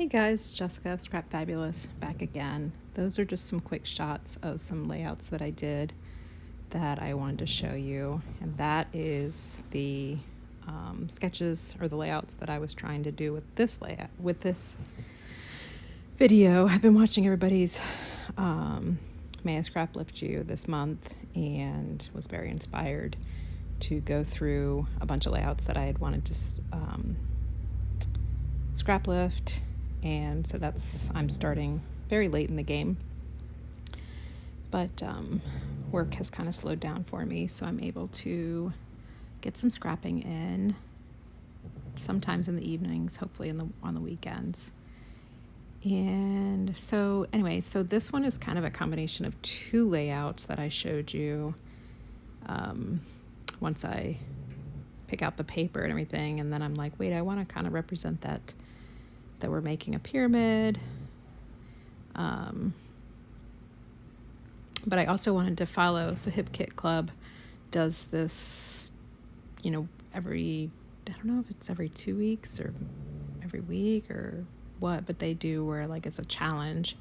Hey guys, Jessica of Scrap Fabulous back again. Those are just some quick shots of some layouts that I did that I wanted to show you, and that is the sketches or the layouts that I was trying to do with this layout, with this video. I've been watching everybody's May I Scraplift You this month and was very inspired to go through a bunch of layouts that I had wanted to Scraplift, and so I'm starting very late in the game, but work has kind of slowed down for me, so I'm able to get some scrapping in sometimes in the evenings, hopefully on the weekends. And so anyway, so this one is kind of a combination of two layouts that I showed you once I pick out the paper and everything, and then I'm like, wait, I want to kind of represent that we're making a pyramid, but I also wanted to follow, so Hip Kit Club does this, I don't know if it's every 2 weeks or every week or what, but they do where like it's a challenge,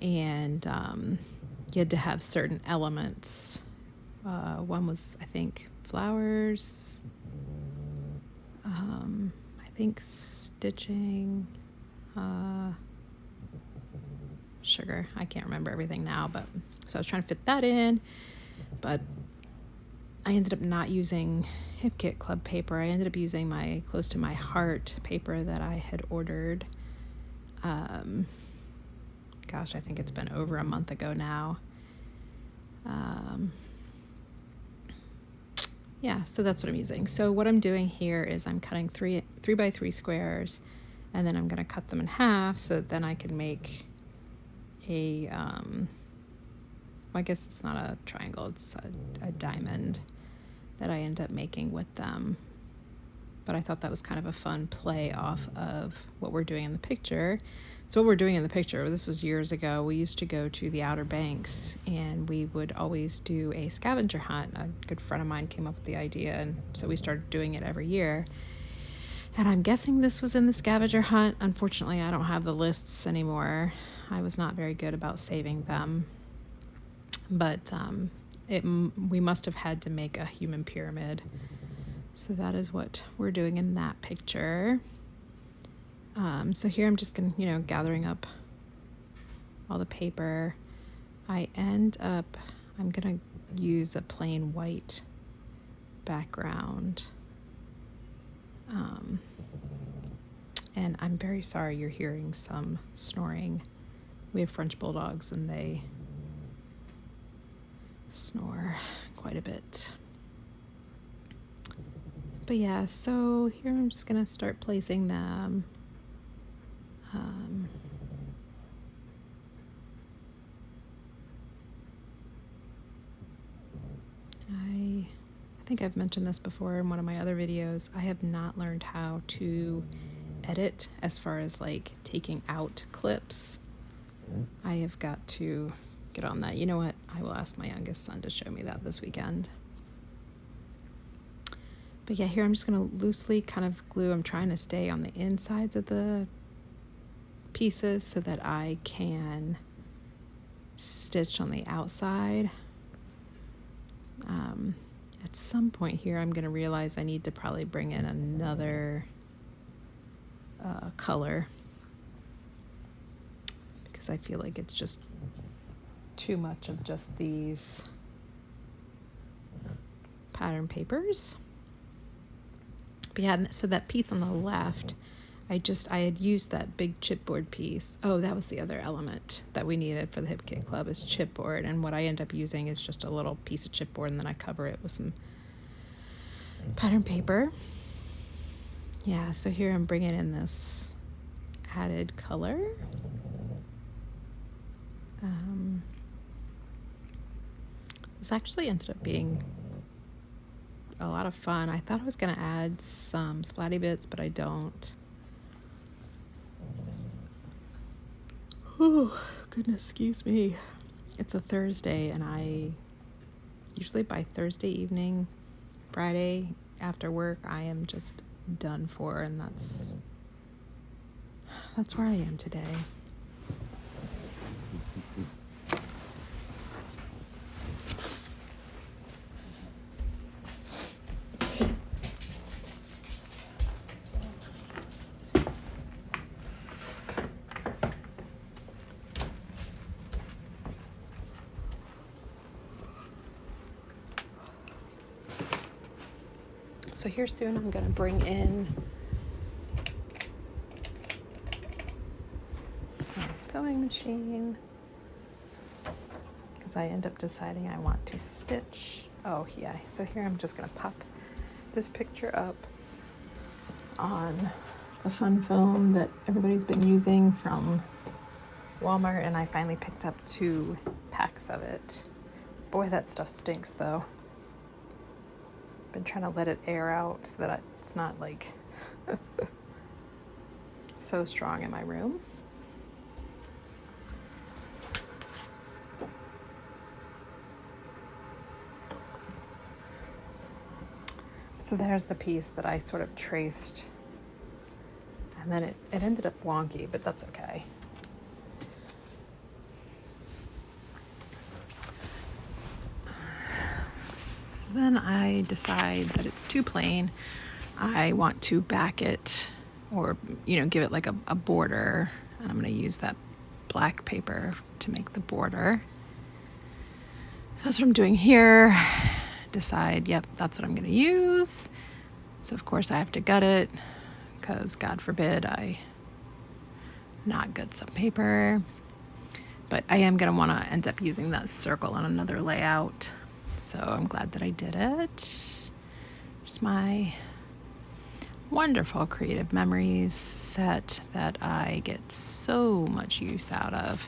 and you had to have certain elements. One was, I think, flowers, I think stitching, sugar. I can't remember everything now, but so I was trying to fit that in, but I ended up not using Hip Kit Club paper. I ended up using my Close to My Heart paper that I had ordered. Gosh, I think it's been over a month ago now. Yeah, so that's what I'm using. So what I'm doing here is I'm cutting three by 3 squares, and then I'm going to cut them in half so that then I can make a, well, I guess it's not a triangle, it's a diamond that I end up making with them. But I thought that was kind of a fun play off of what we're doing in the picture. So what we're doing in the picture, this was years ago, we used to go to the Outer Banks and we would always do a scavenger hunt. A good friend of mine came up with the idea, and so we started doing it every year. And I'm guessing this was in the scavenger hunt. Unfortunately, I don't have the lists anymore. I was not very good about saving them. But we must have had to make a human pyramid. So that is what we're doing in that picture. So here I'm just going to, gathering up all the paper. I'm going to use a plain white background. And I'm very sorry you're hearing some snoring. We have French bulldogs and they snore quite a bit. But yeah, so here I'm just going to start placing them. I think I've mentioned this before in one of my other videos. I have not learned how to edit as far as like taking out clips. I have got to get on that. You know what? I will ask my youngest son to show me that this weekend. But yeah, here I'm just going to loosely kind of glue. I'm trying to stay on the insides of the pieces so that I can stitch on the outside. At some point here, I'm going to realize I need to probably bring in another color, because I feel like it's just too much of just these pattern papers. But yeah, so that piece on the left, I had used that big chipboard piece. Oh, that was the other element that we needed for the Hip Kit Club is chipboard. And what I end up using is just a little piece of chipboard, and then I cover it with some pattern paper. Yeah, so here I'm bringing in this added color. This actually ended up being a lot of fun. I thought I was going to add some splatty bits, but I don't. Oh, goodness, excuse me. It's a Thursday, and I usually by Thursday evening, Friday after work, I am just done for, and that's where I am today. So here soon I'm going to bring in my sewing machine because I end up deciding I want to stitch. Oh yeah, so here I'm just going to pop this picture up on the fun foam that everybody's been using from Walmart, and I finally picked up 2 packs of it. Boy, that stuff stinks though. Been trying to let it air out so that it's not like so strong in my room. So there's the piece that I sort of traced, and then it ended up wonky, but that's okay. Then I decide that it's too plain. I want to back it or, give it like a border. And I'm going to use that black paper to make the border. So that's what I'm doing here. Decide, yep, that's what I'm going to use. So of course I have to gut it because God forbid I not gut some paper. But I am going to want to end up using that circle on another layout. So I'm glad that I did it. It's my wonderful creative memories set that I get so much use out of.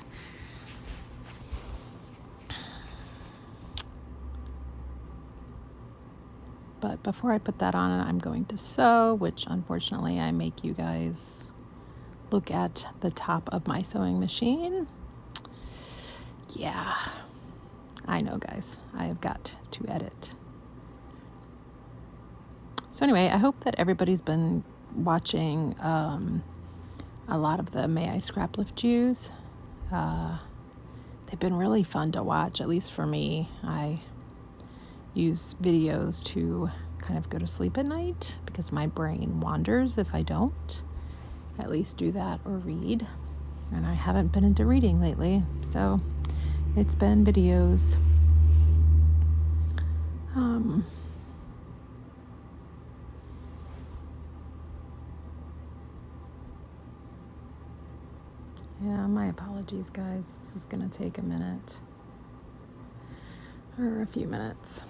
But before I put that on, I'm going to sew, which unfortunately I make you guys look at the top of my sewing machine. Yeah. I know, guys, I have got to edit. So anyway, I hope that everybody's been watching a lot of the May I Scraplift Jews. They've been really fun to watch, at least for me. I use videos to kind of go to sleep at night because my brain wanders if I don't at least do that or read. And I haven't been into reading lately, so it's been videos. Yeah, my apologies, guys. This is going to take a minute or a few minutes.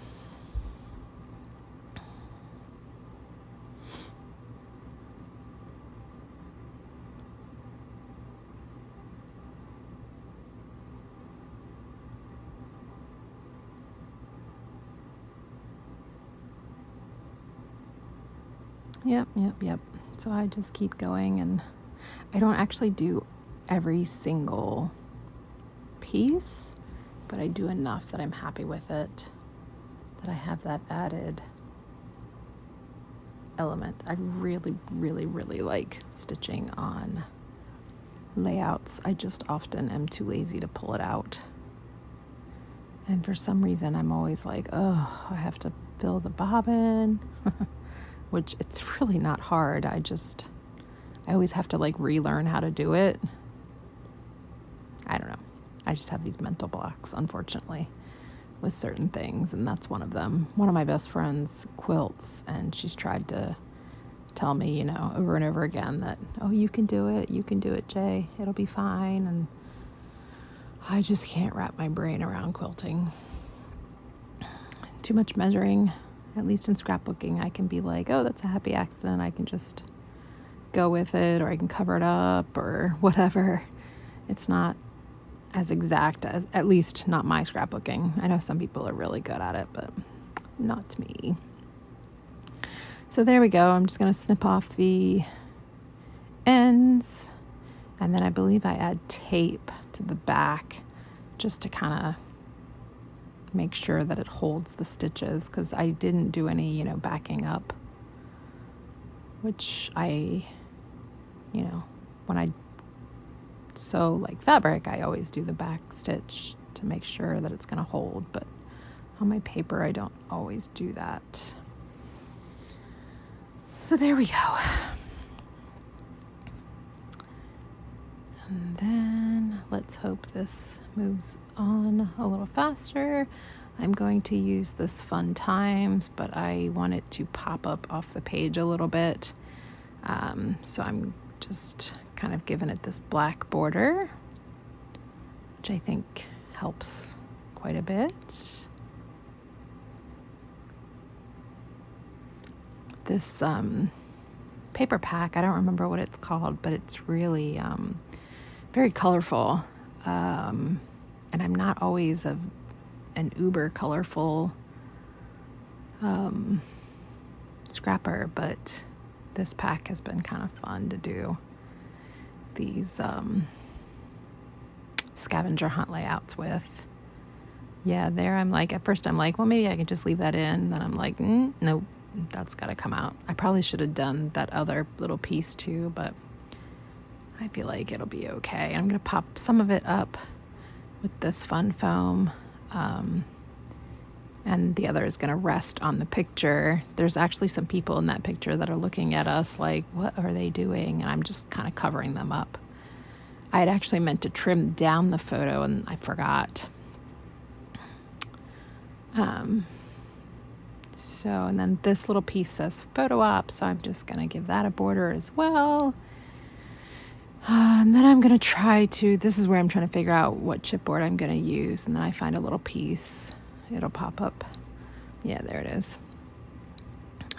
Yep. So I just keep going, and I don't actually do every single piece, but I do enough that I'm happy with it, that I have that added element. I really, really, really like stitching on layouts. I just often am too lazy to pull it out. And for some reason, I'm always like, oh, I have to fill the bobbin, which it's really not hard. I always have to like relearn how to do it. I don't know. I just have these mental blocks, unfortunately, with certain things, and that's one of them. One of my best friends quilts, and she's tried to tell me, over and over again that, oh, you can do it, Jay. It'll be fine. And I just can't wrap my brain around quilting. Too much measuring. At least in scrapbooking, I can be like, oh, that's a happy accident. I can just go with it, or I can cover it up, or whatever. It's not as exact as, at least not my scrapbooking. I know some people are really good at it, but not me. So there we go. I'm just going to snip off the ends, and then I believe I add tape to the back just to kind of make sure that it holds the stitches, because I didn't do any, backing up, which I, when I sew like fabric, I always do the back stitch to make sure that it's going to hold, but on my paper I don't always do that. So there we go. And then let's hope this moves on a little faster. I'm going to use this Fun Times, but I want it to pop up off the page a little bit. So I'm just kind of giving it this black border, which I think helps quite a bit. This paper pack, I don't remember what it's called, but it's really very colorful. And I'm not always an uber colorful scrapper, but this pack has been kind of fun to do these scavenger hunt layouts with. Yeah, there I'm like, at first I'm like, well, maybe I can just leave that in. Then I'm like, nope, that's got to come out. I probably should have done that other little piece too, but I feel like it'll be okay. I'm going to pop some of it up with this fun foam. And the other is going to rest on the picture. There's actually some people in that picture that are looking at us like, what are they doing? And I'm just kind of covering them up. I had actually meant to trim down the photo and I forgot. And then this little piece says photo op, so I'm just going to give that a border as well. And then I'm going to try to, this is where I'm trying to figure out what chipboard I'm going to use. And then I find a little piece. It'll pop up. Yeah, there it is.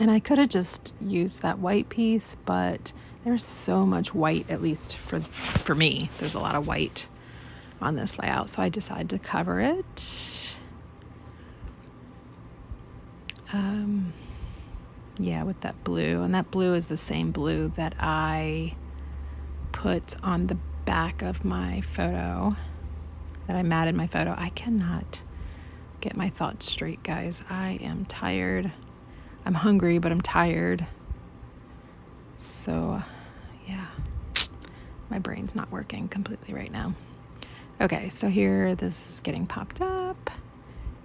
And I could have just used that white piece, but there's so much white, at least for me. There's a lot of white on this layout, so I decided to cover it. Yeah, with that blue. And that blue is the same blue that I put on the back of my photo, that I matted my photo. I cannot get my thoughts straight, guys. I am tired. I'm hungry, but I'm tired. So, yeah, my brain's not working completely right now. Okay, so here this is getting popped up,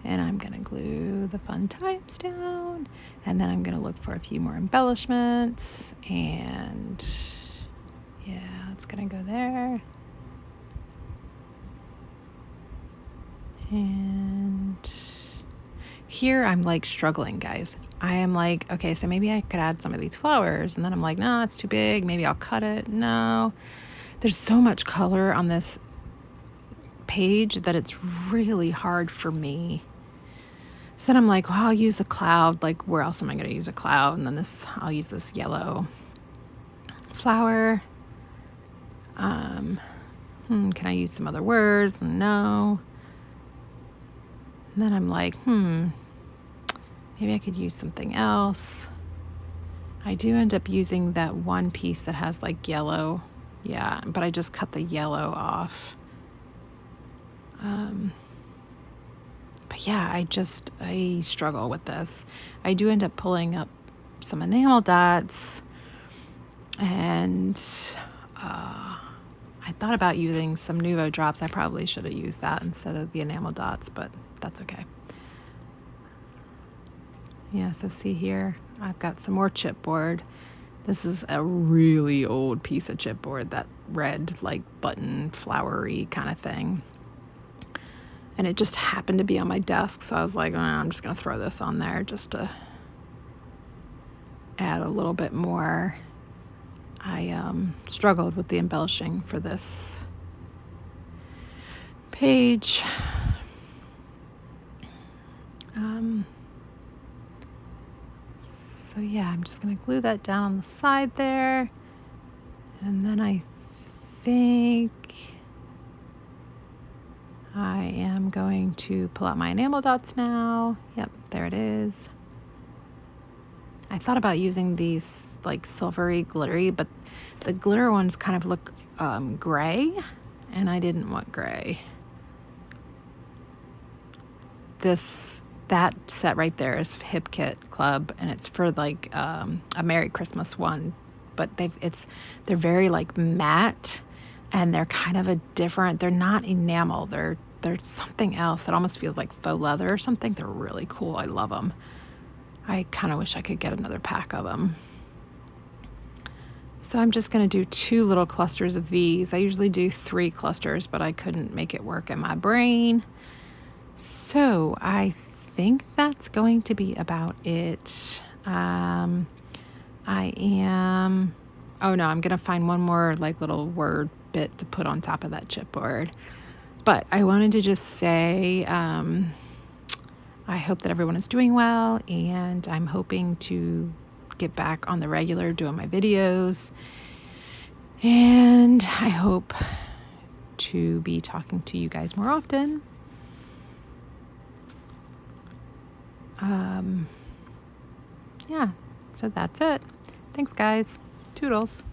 and I'm gonna glue the Fun Times down, and then I'm gonna look for a few more embellishments, and yeah, it's gonna go there. And here I'm like struggling, guys. I am like, okay, so maybe I could add some of these flowers, and then I'm like, no, it's too big. Maybe I'll cut it. No, there's so much color on this page that it's really hard for me. So then I'm like, well, I'll use a cloud. Like, where else am I going to use a cloud? And then I'll use this yellow flower. Can I use some other words? No. And then I'm like, maybe I could use something else. I do end up using that one piece that has like yellow. Yeah, but I just cut the yellow off. But yeah, I struggle with this. I do end up pulling up some enamel dots, and I thought about using some Nuvo drops. I probably should have used that instead of the enamel dots, but that's okay. Yeah, so see here, I've got some more chipboard. This is a really old piece of chipboard, that red, like button, flowery kind of thing. And it just happened to be on my desk, so I was like, I'm just going to throw this on there just to add a little bit more. I struggled with the embellishing for this page. So yeah, I'm just going to glue that down on the side there. And then I think I am going to pull out my enamel dots now. Yep, there it is. I thought about using these like silvery glittery, but the glitter ones kind of look gray, and I didn't want gray. That set right there is Hip Kit Club, and it's for like a Merry Christmas one but they're very like matte, and they're kind of a different, they're not enamel, they're something else that almost feels like faux leather or something. They're really cool. I love them. I kind of wish I could get another pack of them. So I'm just going to do 2 little clusters of these. I usually do 3 clusters, but I couldn't make it work in my brain. So I think that's going to be about it. Oh no, I'm going to find one more like little word bit to put on top of that chipboard. But I wanted to just say, I hope that everyone is doing well, and I'm hoping to get back on the regular doing my videos. And I hope to be talking to you guys more often. Yeah, so that's it. Thanks, guys. Toodles.